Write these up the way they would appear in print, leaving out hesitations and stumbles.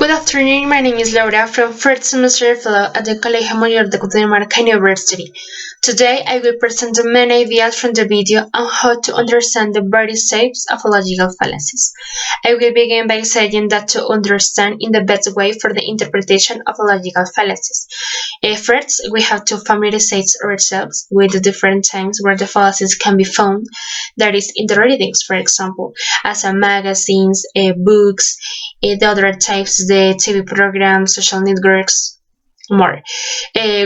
Good afternoon, my name is Laura from first semester fellow at the Colegio Mayor de Cundinamarca University. Today I will present the main ideas from the video on how to understand the various types of logical fallacies. I will begin by saying that to understand in the best way for the interpretation of logical fallacies. First, we have to familiarize ourselves with the different times where the fallacies can be found, that is, in the readings, for example, as a magazines, books, the other types, the TV programs, social networks, more,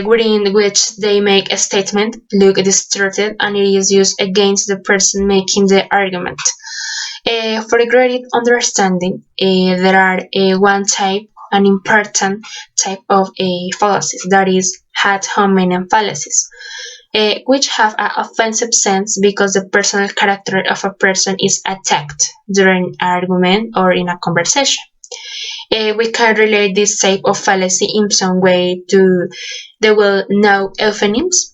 within which they make a statement look distorted and it is used against the person making the argument. For a greater understanding, there are one type, an important type of fallacies, that is, ad hominem fallacies, which have an offensive sense because the personal character of a person is attacked during an argument or in a conversation. We can relate this type of fallacy in some way to the well-known euphonims,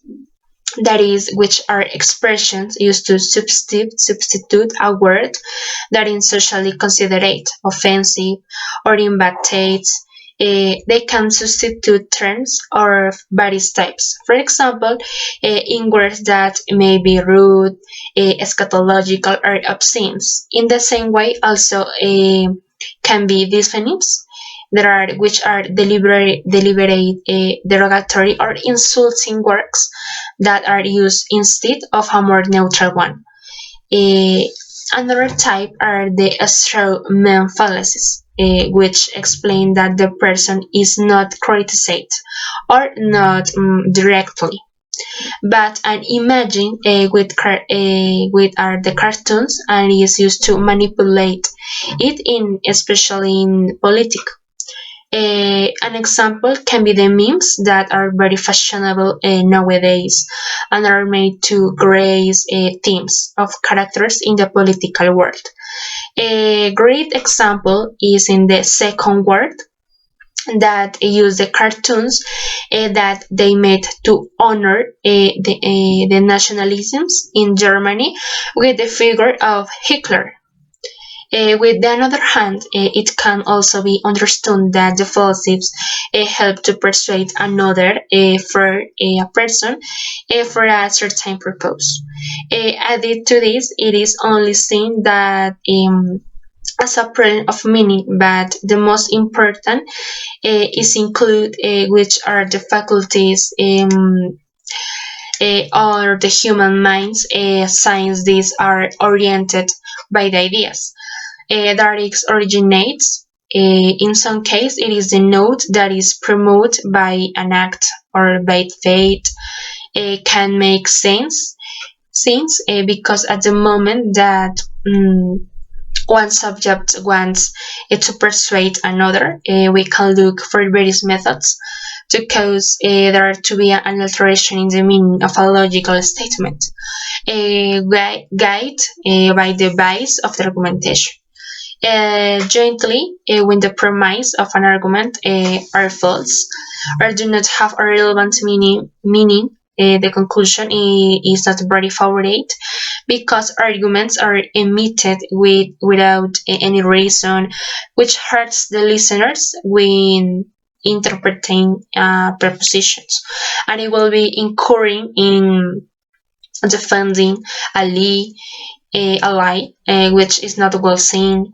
that is, which are expressions used to substitute a word that is socially considered offensive or in bad taste. They can substitute terms of various types. For example, in words that may be rude, eschatological, or obscene. In the same way, also can be dysphonims, which are deliberate, derogatory or insulting words that are used instead of a more neutral one. Another type are the straw man fallacies, which explain that the person is not criticized or not directly, but an imagine with are the cartoons and is used to manipulate it in especially in politics. An example can be the memes that are very fashionable nowadays and are made to grace themes of characters in the political world. A great example is in the second world that use the cartoons that they made to honor the nationalisms in Germany with the figure of Hitler. With the other hand, it can also be understood that the falsies help to persuade another for a person for a certain purpose. Added to this, it is only seen that as a problem of meaning, but the most important is include which are the faculties or the human minds since these are oriented by the ideas that it originates. In some case, it is the note that is promoted by an act or by faith can make sense because at the moment that one subject wants to persuade another, we can look for various methods to cause there to be an alteration in the meaning of a logical statement, guide by the bias of the argumentation. Jointly, when the premise of an argument are false or do not have a relevant meaning, the conclusion is not very favorable because arguments are emitted without any reason, which hurts the listeners when interpreting prepositions, and it will be incurring in defending a lie, which is not well seen.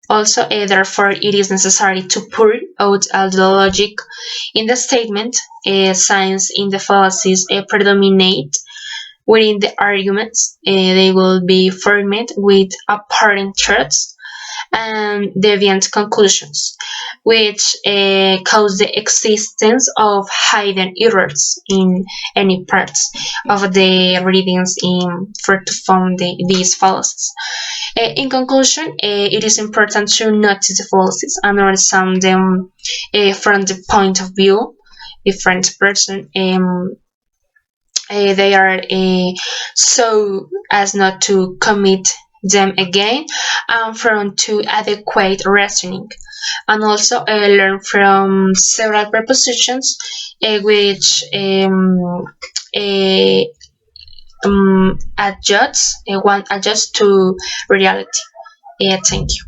Also, therefore, it is necessary to pour out all the logic in the statement, since in the fallacies predominate within the arguments. They will be formed with apparent truths and deviant conclusions, which cause the existence of hidden errors in any parts of the readings for to found these fallacies. In conclusion, it is important to notice the fallacies and understand them from the point of view different person. They are so as not to commit them again, and from to adequate reasoning, and also learn from several prepositions which uh, adjusts one adjusts to reality. Thank you.